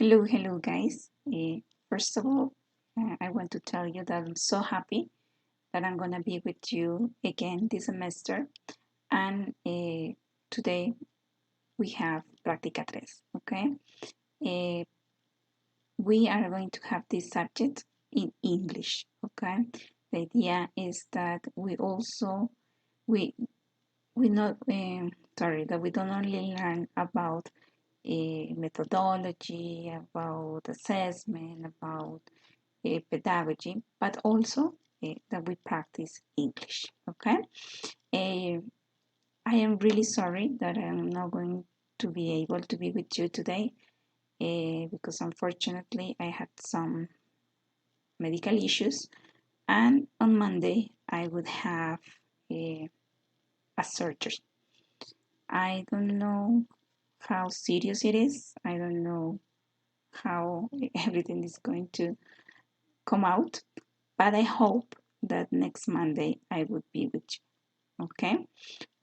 Hello, guys. First of all, I want to tell you that I'm so happy that I'm going to be with you again this semester. And today we have Practica 3, okay? Uh, we are going to have this subject in English, okay? The idea is that we we not that we don't only learn about methodology, about assessment, about pedagogy, but also that we practice English. Okay. Uh, I am really sorry that I'm not going to be able to be with you today because unfortunately I had some medical issues, and on Monday I would have a surgery. I don't know how serious it is. I don't know how everything is going to come out, but I hope that next Monday I would be with you. Okay,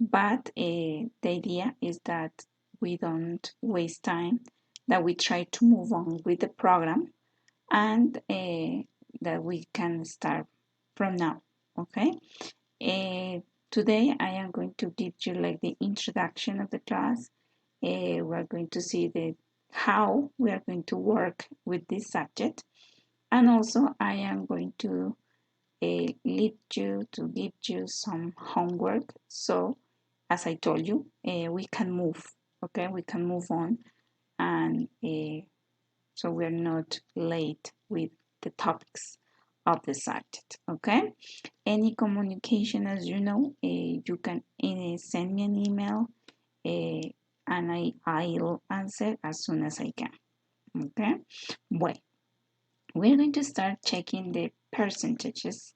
but the idea is that we don't waste time, that we try to move on with the program, and that we can start from now. Okay, today I am going to give you like the introduction of the class. We're going to see the how we are going to work with this subject, and also I am going to lead you to give you some homework. So, as I told you, we can move. Okay, we can move on, and so we're not late with the topics of the subject. Okay, any communication, as you know, you can send me an email, and I'll answer as soon as I can. Okay, well, we're going to start checking the percentages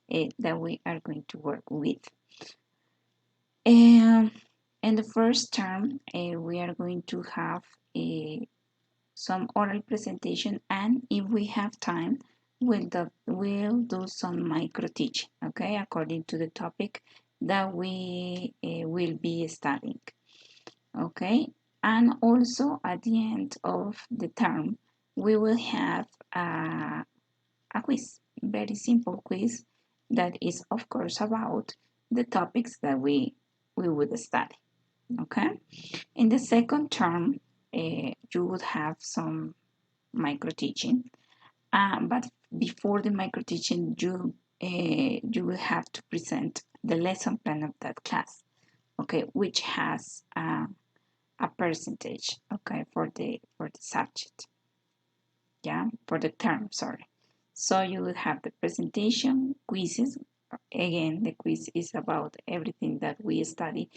that we are going to work with. In the first term, we are going to have some oral presentation, and if we have time, we'll do some micro teaching, okay, according to the topic that we will be studying, okay? And also at the end of the term, we will have a quiz, very simple quiz that is of course about the topics that we would study. Okay, in the second term, you would have some micro teaching, but before the micro teaching, you will have to present the lesson plan of that class. Okay, which has a percentage. Okay, for the subject. Yeah, for the term. Sorry. So you will have the presentation, quizzes. Again, the quiz is about everything that we study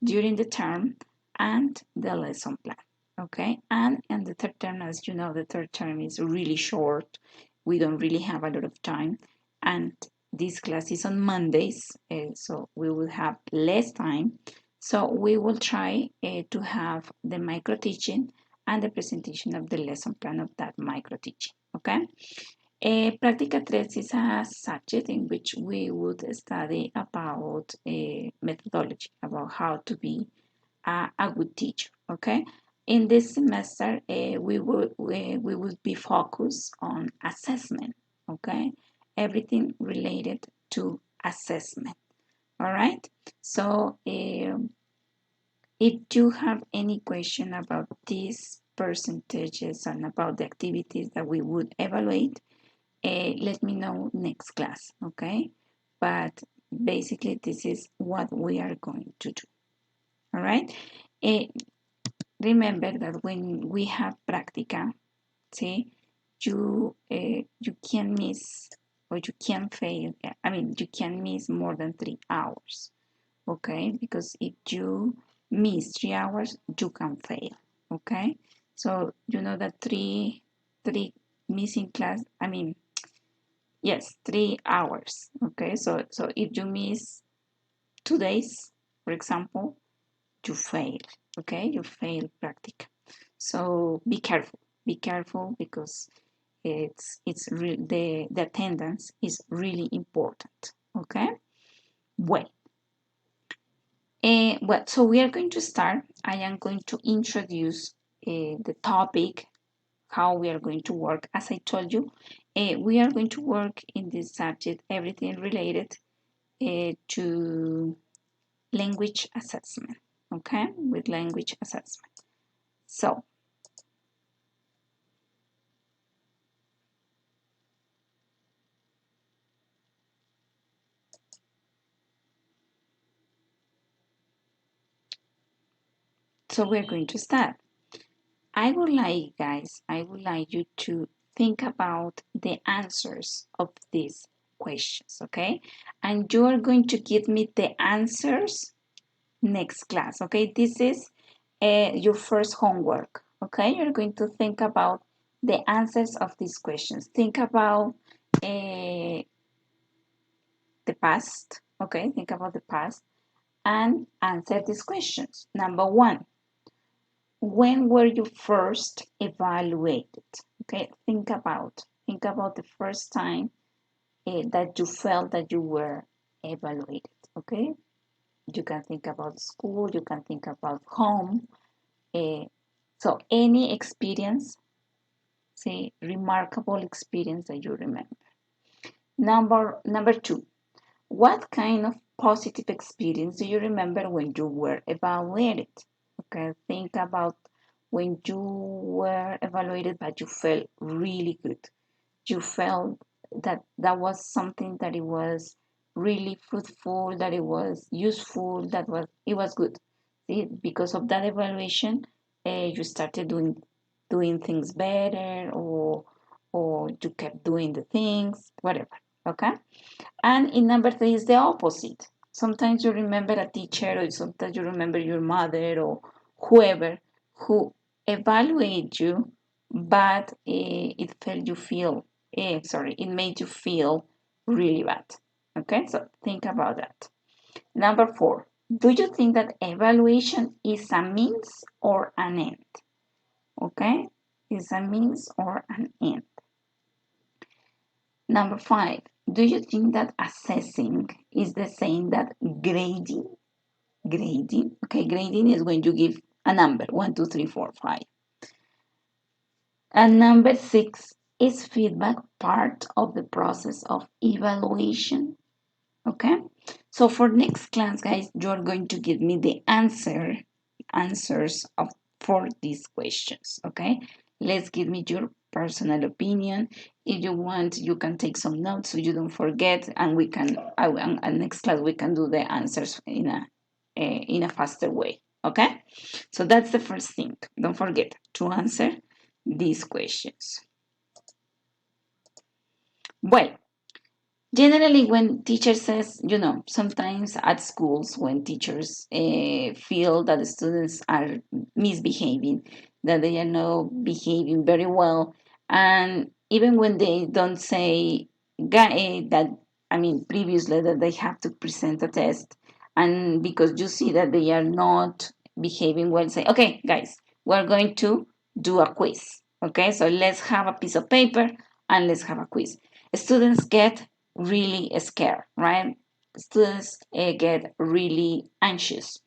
during the term and the lesson plan. Okay, and in the third term, as you know, the third term is really short. We don't really have a lot of time, and this class is on Mondays, so we will have less time. So we will try to have the micro teaching and the presentation of the lesson plan of that micro teaching. Okay. Practica 3 is a subject in which we would study about methodology, about how to be a good teacher. Okay. In this semester, we will be focused on assessment. Okay, everything related to assessment. All right. So, if you have any question about these percentages and about the activities that we would evaluate, let me know next class, okay? But basically, this is what we are going to do, all right? Uh, Remember that when we have practica, see, you can miss or you can fail. I mean, you can miss more than 3 hours, okay? Because if you miss 3 hours, you can fail, okay? So you know that three missing class. I mean, yes, 3 hours. Okay, so if you miss 2 days, for example, you fail. Okay, you fail practice. So be careful. Be careful because the attendance is really important. Okay. Well, so we are going to start. I am going to introduce the topic how we are going to work. As I told you, we are going to work in this subject, everything related to language assessment, okay, with language assessment. So we're going to start. I would like, guys, I would like you to think about the answers of these questions, okay? And you are going to give me the answers next class, okay? This is your first homework, okay? You're going to think about the answers of these questions. Think about the past, okay? Think about the past and answer these questions. Number one, when were you first evaluated? Okay, think about the first time that you felt that you were evaluated. Okay, you can think about school, you can think about home. So any experience, say remarkable experience that you remember. Number two, what kind of positive experience do you remember when you were evaluated? Okay, think about when you were evaluated, but you felt really good. You felt that that was something that it was really fruitful, that it was useful, that was it was good. See, because of that evaluation, you started doing things better, or you kept doing the things, whatever. Okay. And in number three is the opposite. Sometimes you remember a teacher, or sometimes you remember your mother or whoever who evaluate you, but it made you feel really bad. Okay, so think about that. Number four, do you think that evaluation is a means or an end? Okay, is a means or an end? Number five, do you think that assessing is the same that grading? Grading. Okay, grading is when you give a number 1, 2, 3, 4, 5. And number six, is feedback part of the process of evaluation? Okay, so for next class, guys, you're going to give me the answers of for these questions. Okay, let's give me your personal opinion. If you want, you can take some notes so you don't forget, and we can next class we can do the answers in a faster way. Okay, so that's the first thing. Don't forget to answer these questions. Well, generally, when teacher says, sometimes at schools, when teachers feel that the students are misbehaving, that they are not behaving very well, and even when they don't say that, I mean, previously that they have to present a test, and because you see that they are not behaving well, say, okay, guys, we're going to do a quiz. Okay, so let's have a piece of paper and let's have a quiz. Students get really scared, right? Students get really anxious.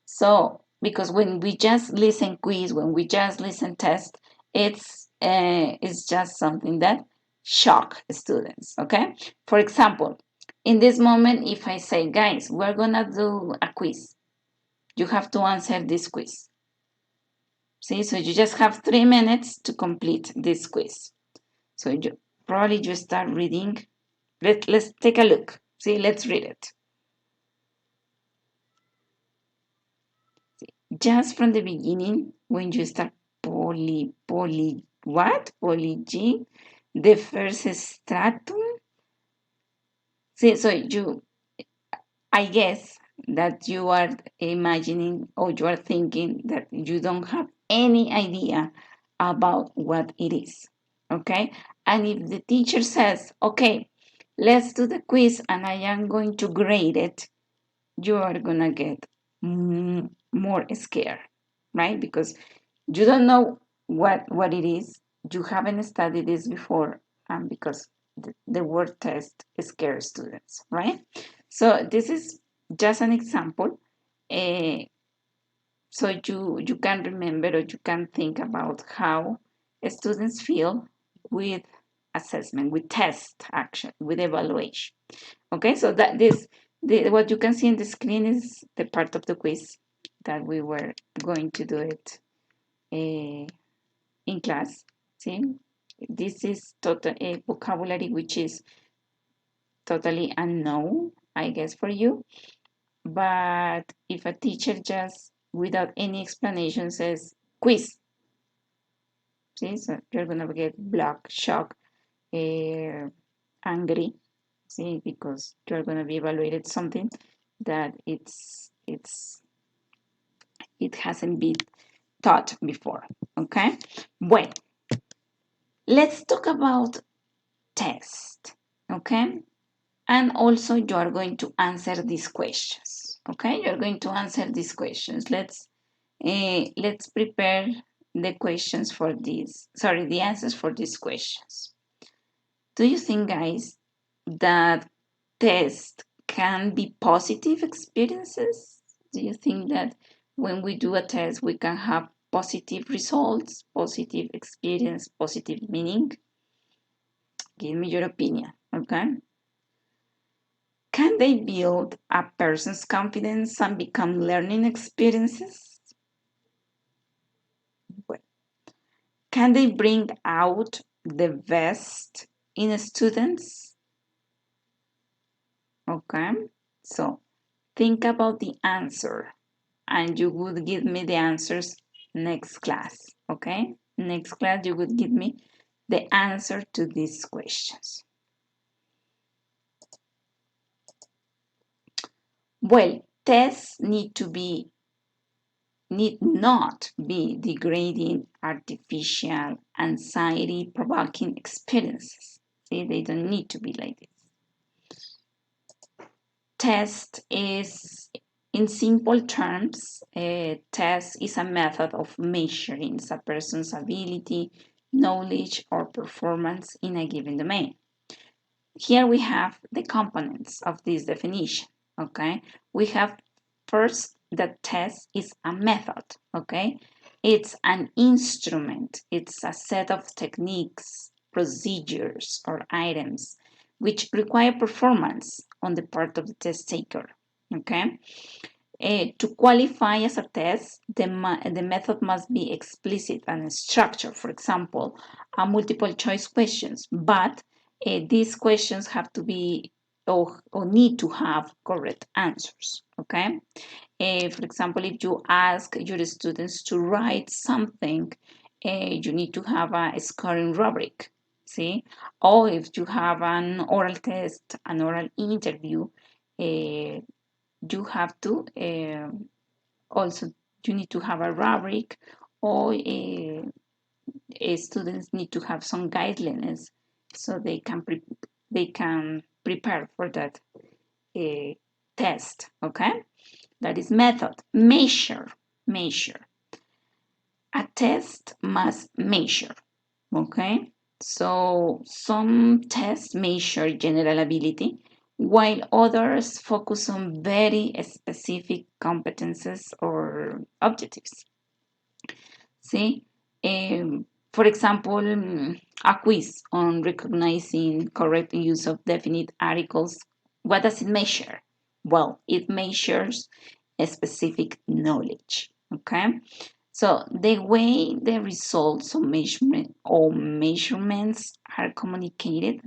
So, because when we just listen quiz, when we just listen test, it's just something that shock students. Okay. For example, in this moment, if I say, guys, we're gonna do a quiz, you have to answer this quiz. See, so you just have 3 minutes to complete this quiz. So you start reading. Let's take a look. See, let's read it. Just from the beginning, when you start polyg, the first stratum. See, so I guess that you are imagining or you are thinking that you don't have any idea about what it is. Okay? And if the teacher says, okay, let's do the quiz and I am going to grade it, you are gonna get more scared, right? Because you don't know what it is. You haven't studied this before, and because the word test scares students, right? So this is just an example. Uh, so you can remember or you can think about how students feel with assessment, with test action, with evaluation. Okay, so that what you can see in the screen is the part of the quiz that we were going to do it in class. See, this is total a vocabulary which is totally unknown, I guess, for you. But if a teacher just without any explanation says quiz, see, so you're gonna get block, shock, angry, see, because you're gonna be evaluated something that it hasn't been taught before. Okay, well, let's talk about test. Okay, and also you are going to answer these questions. Okay, you're going to answer these questions. Let's prepare the questions for these. Sorry, the answers for these questions. Do you think, guys, that tests can be positive experiences? Do you think that when we do a test, we can have positive results, positive experience, positive meaning? Give me your opinion, okay? Can they build a person's confidence and become learning experiences? Well, can they bring out the best in students? Okay, so think about the answer and you would give me the answers next class. Okay, next class you would give me the answer to these questions. Well, tests need not be degrading, artificial, anxiety provoking experiences. See, they don't need to be like this. Test is, in simple terms, a test is a method of measuring a person's ability, knowledge, or performance in a given domain. Here we have the components of this definition, okay? We have first that test is a method, okay? It's an instrument, it's a set of techniques, procedures, or items which require performance on the part of the test taker, okay? To qualify as a test, the method must be explicit and structured. For example, multiple choice questions, but these questions have to be or need to have correct answers. Okay. For example, if you ask your students to write something, you need to have a scoring rubric. See, or if you have an oral test, an oral interview, you have to also you need to have a rubric or students need to have some guidelines so they can prepare for that uh, test. Okay, that is method. Measure. A test must measure. Okay, so some tests measure general ability while others focus on very specific competences or objectives. See, for example, a quiz on recognizing correct use of definite articles. What does it measure? Well, it measures a specific knowledge. Okay, so the way the results of measurement or measurements are communicated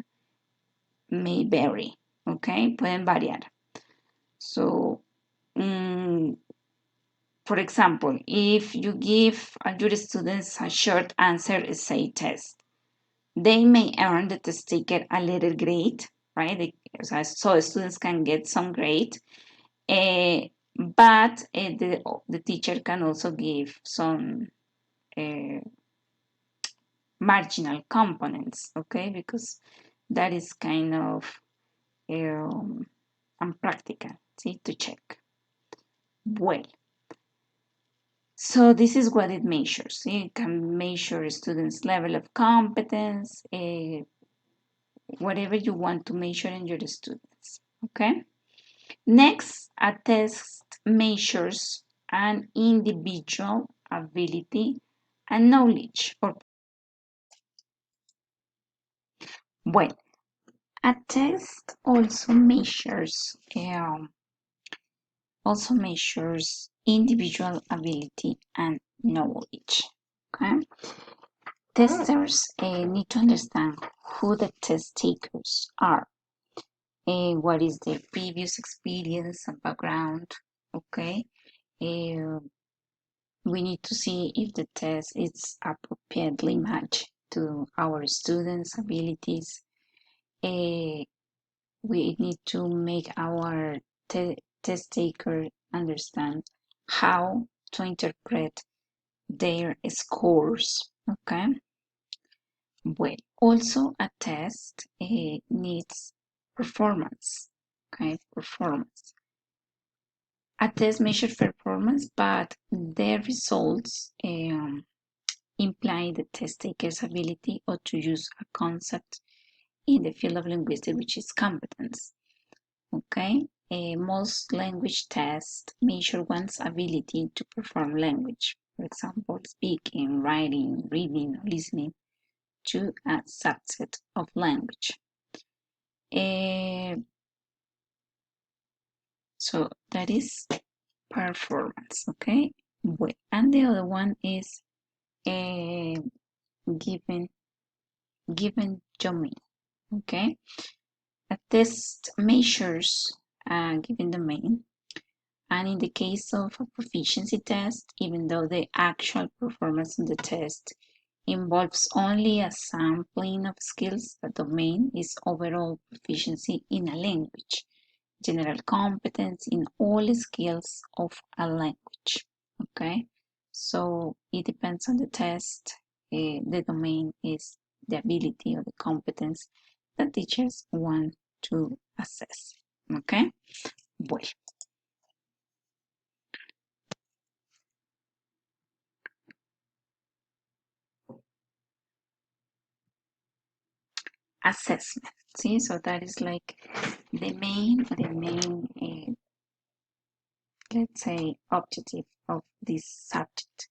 may vary. Okay, pueden variar. So, for example, if you give your students a short answer essay test, they may earn the test taker a little grade, right? So students can get some grade, but the teacher can also give some uh, marginal components, okay? Because that is kind of unpractical, see, to check. Well, so this is what it measures. It can measure students' level of competence, whatever you want to measure in your students. Okay. Next, a test measures an individual ability and knowledge or Well, a test also measures individual ability and knowledge. Okay? Testers need to understand who the test takers are, what is their previous experience and background. Okay, we need to see if the test is appropriately matched to our students' abilities. We need to make our test taker understand how to interpret their scores. Okay. Well, also a test needs performance. Okay, performance. A test measures performance, but their results imply the test taker's ability or to use a concept in the field of linguistics, which is competence. Okay, most language tests measure one's ability to perform language, for example, speaking, writing, reading, or listening to a subset of language. So that is performance, okay? Well, and the other one is given domain, okay? A test measures given domain, and in the case of a proficiency test, even though the actual performance in the test involves only a sampling of skills, the domain is overall proficiency in a language, general competence in all skills of a language. Okay, so it depends on the test. The domain is the ability or the competence that teachers want to assess. Okay, well, assessment. See, so that is like the main, let's say, objective of this subject.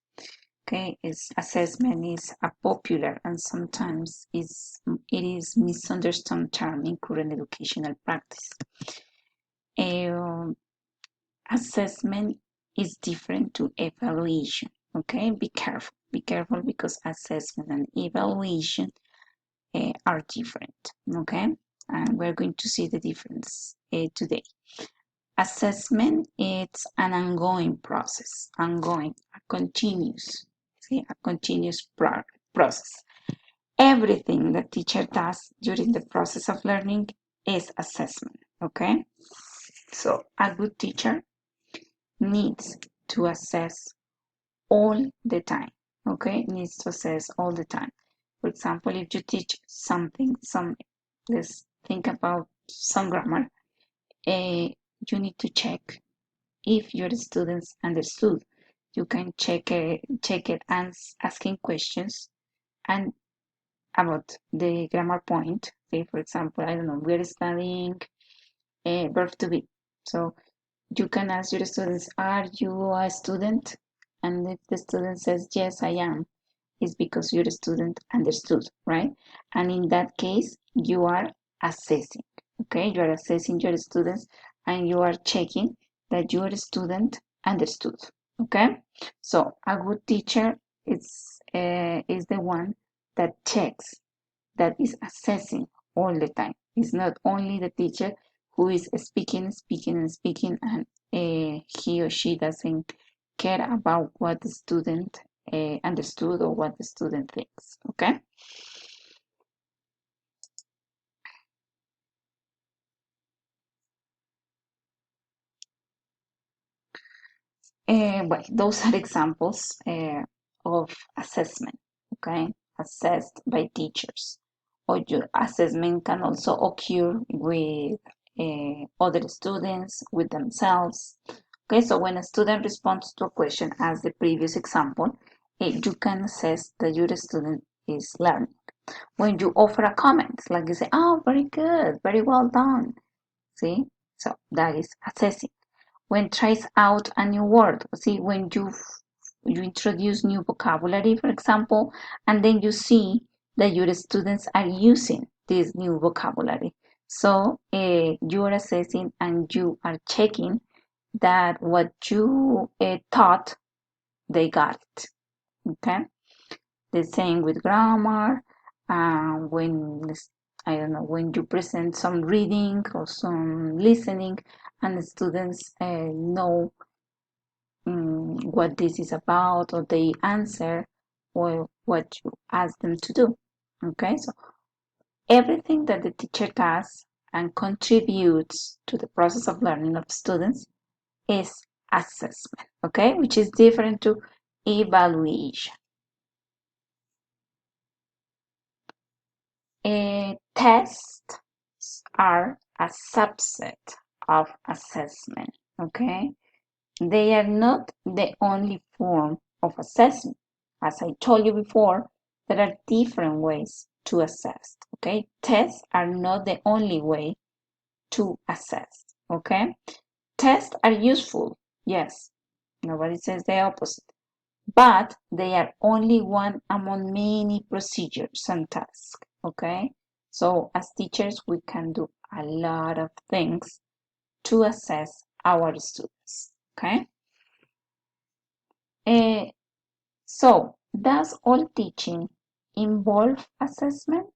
Okay, is assessment is a popular and sometimes it is misunderstood term in current educational practice. Assessment is different to evaluation. Okay, be careful because assessment and evaluation are different. Okay, and we're going to see the difference today. Assessment it's an ongoing process, a continuous, a continuous process. Everything the teacher does during the process of learning is assessment. Okay, so a good teacher needs to assess all the time. Okay, needs to assess all the time. For example, if you teach something, let's think about some grammar. You need to check if your students understood. You can check it and asking questions and about the grammar point. Say, for example, I don't know, we're studying a verb to be. So you can ask your students, are you a student? And if the student says, yes, I am, it's because your student understood, right? And in that case, you are assessing, okay? You are assessing your students and you are checking that your student understood, okay? So a good teacher is the one that checks, that is assessing all the time. It's not only the teacher who is speaking, and he or she doesn't care about what the student understood or what the student thinks. Okay. Well, those are examples of assessment. Okay, assessed by teachers. Or your assessment can also occur with other students, with themselves. Okay, so when a student responds to a question as the previous example, you can assess that your student is learning. When you offer a comment, like you say, oh, very good, very well done. See, so that is assessing. When tries out a new word, see, when you introduce new vocabulary, for example, and then you see that your students are using this new vocabulary. So you are assessing and you are checking that what you taught, they got it. Okay. The same with grammar. When I don't know, when you present some reading or some listening, and the students know what this is about, or they answer or what you ask them to do. Okay, so everything that the teacher does and contributes to the process of learning of students is assessment, okay, which is different to evaluation. Tests are a subset of assessment, okay? They are not the only form of assessment. As I told you before, there are different ways to assess, okay? Tests are not the only way to assess, okay? Tests are useful, yes. Nobody says the opposite. But they are only one among many procedures and tasks, okay? So as teachers, we can do a lot of things to assess our students, okay? So does all teaching involve assessment?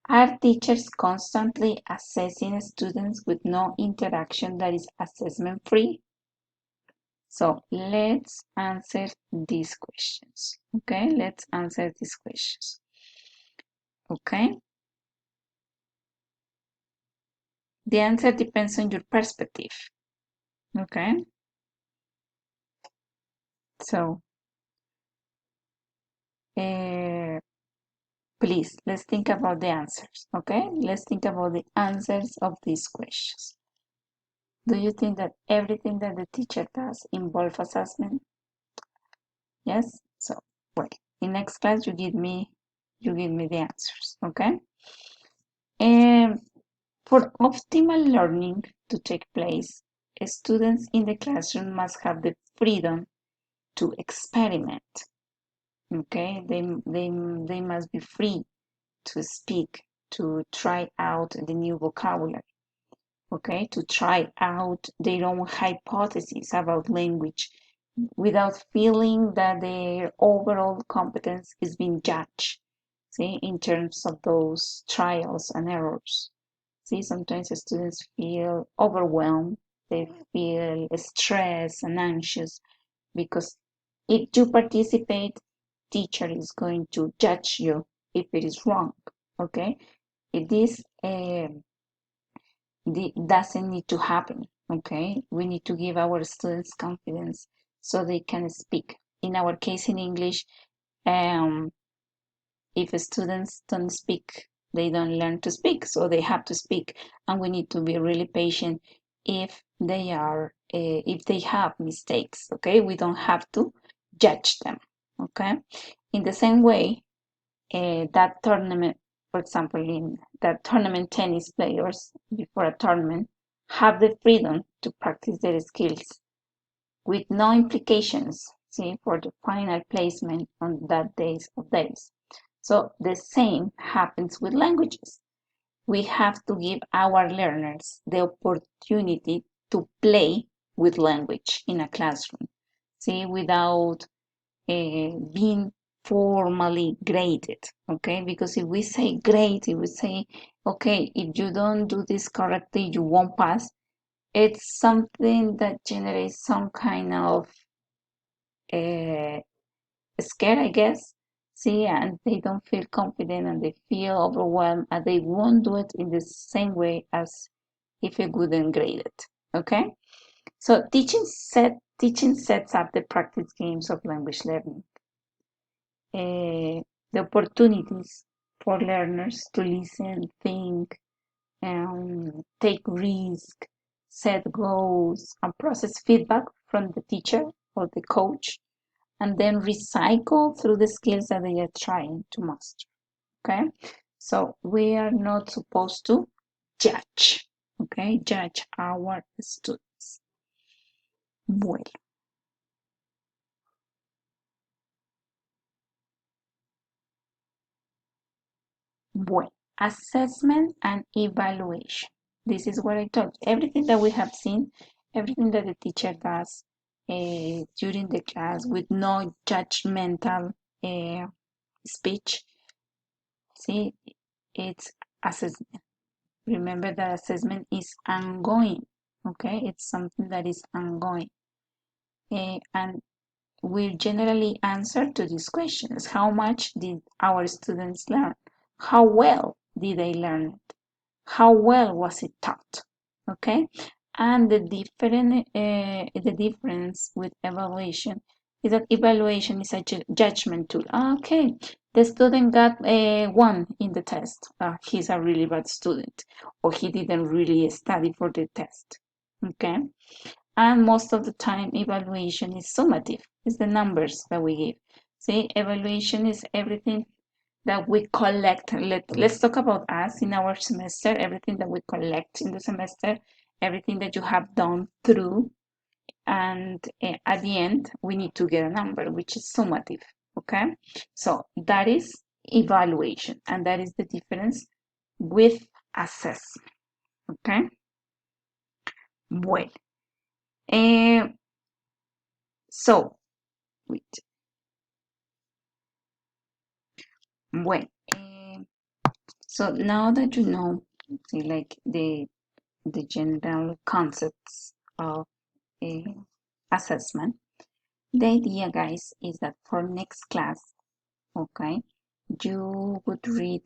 Are teachers constantly assessing students with no interaction that is assessment free? So let's answer these questions. Okay, let's answer these questions. Okay, the answer depends on your perspective. Okay, so please let's think about the answers. Okay, let's think about the answers of these questions. Do you think that everything that the teacher does involves assessment? Yes. So, well, in next class you give me the answers. Okay. And for optimal learning to take place, students in the classroom must have the freedom to experiment. Okay. They must be free to speak, to try out the new vocabulary. Okay, to try out their own hypotheses about language without feeling that their overall competence is being judged, see, in terms of those trials and errors. See, sometimes the students feel overwhelmed, they feel stressed and anxious because if you participate, teacher is going to judge you if it is wrong. Okay, if this doesn't need to happen. Okay, we need to give our students confidence so they can speak. In our case in English, um, if students don't speak, they don't learn to speak, so they have to speak, and we need to be really patient if they have mistakes. Okay, we don't have to judge them. Okay, in the same way, that tournament, for example, in that tournament, tennis players before a tournament have the freedom to practice their skills with no implications, see, for the final placement on that days of days. So the same happens with languages. We have to give our learners the opportunity to play with language in a classroom, see, without being formally graded. Okay, because if we say grade, if we say, okay, if you don't do this correctly, you won't pass, it's something that generates some kind of uh, scare, I guess. See, and they don't feel confident and they feel overwhelmed and they won't do it in the same way as if you wouldn't grade it. Okay, so teaching sets up the practice games of language learning. The opportunities for learners to listen, think, take risk, set goals, and process feedback from the teacher or the coach, and then recycle through the skills that they are trying to master. Okay, so we are not supposed to judge. Okay, judge our students. Bueno, Well, assessment and evaluation. This is what I told you. Everything that we have seen, everything that the teacher does during the class with no judgmental speech. See, it's assessment. Remember that assessment is ongoing. Okay, it's something that is ongoing. And we generally answer to these questions. How much did our students learn? How well did they learn it? How well was it taught? Okay, and the difference with evaluation is that evaluation is a judgment tool. Okay, the student got a 1 in the test. He's a really bad student, or he didn't really study for the test. Okay, and most of the time evaluation is summative. It's the numbers that we give. See, evaluation is everything that we collect. Let's talk about us in our semester, everything that we collect in the semester, everything that you have done through, and at the end, we need to get a number, which is summative, okay? So that is evaluation, and that is the difference with assessment, okay? Well, so, wait, well, so now that you know, see, like the general concepts of assessment, the idea, guys, is that for next class, okay, you would read.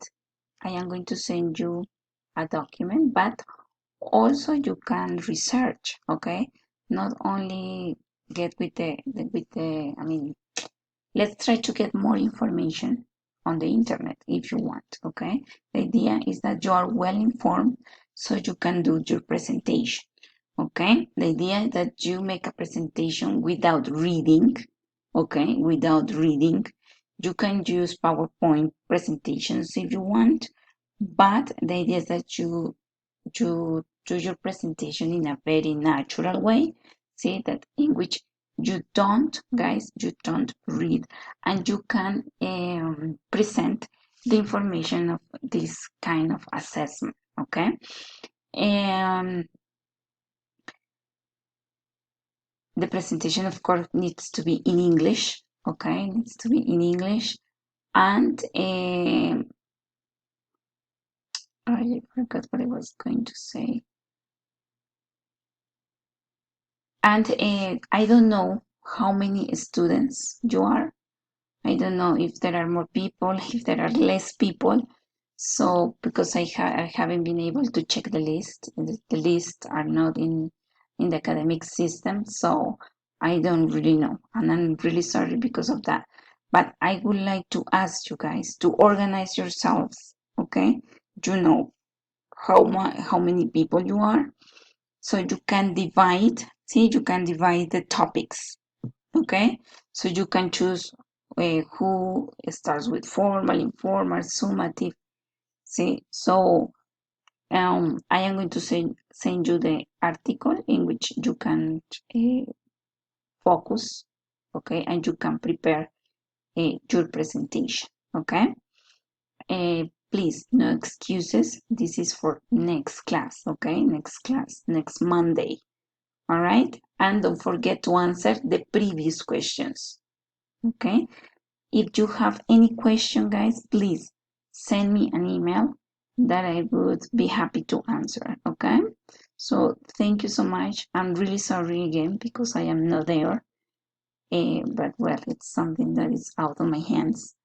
I am going to send you a document, but also you can research, okay, not only get with the I mean, let's try to get more information on the internet if you want, okay. The idea is that you are well informed so you can do your presentation, okay. The idea is that you make a presentation without reading, okay, without reading. You can use PowerPoint presentations if you want, but the idea is that you do your presentation in a very natural way. See that in which you don't, guys, you don't read, and you can present the information of this kind of assessment, okay. And the presentation, of course, needs to be in English, okay, needs to be in English. And I forgot what I was going to say. And I don't know how many students you are. I don't know if there are more people, if there are less people. So because I haven't been able to check the list, the list are not in the academic system, so I don't really know, and I'm really sorry because of that. But I would like to ask you guys to organize yourselves, okay? You know how many people you are, so you can divide. See, you can divide the topics, okay. So you can choose who starts with formal, informal, summative. See, so I am going to send you the article in which you can focus, okay, and you can prepare your presentation, okay. Please, no excuses. This is for next class, okay, next class, next Monday. All right, and don't forget to answer the previous questions, okay. If you have any question, guys, please send me an email that I would be happy to answer, okay. So thank you so much. I'm really sorry again because I am not there, but well, it's something that is out of my hands.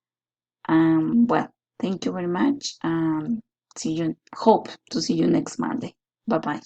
Well, thank you very much. See you. Hope to see you next Monday. Bye bye.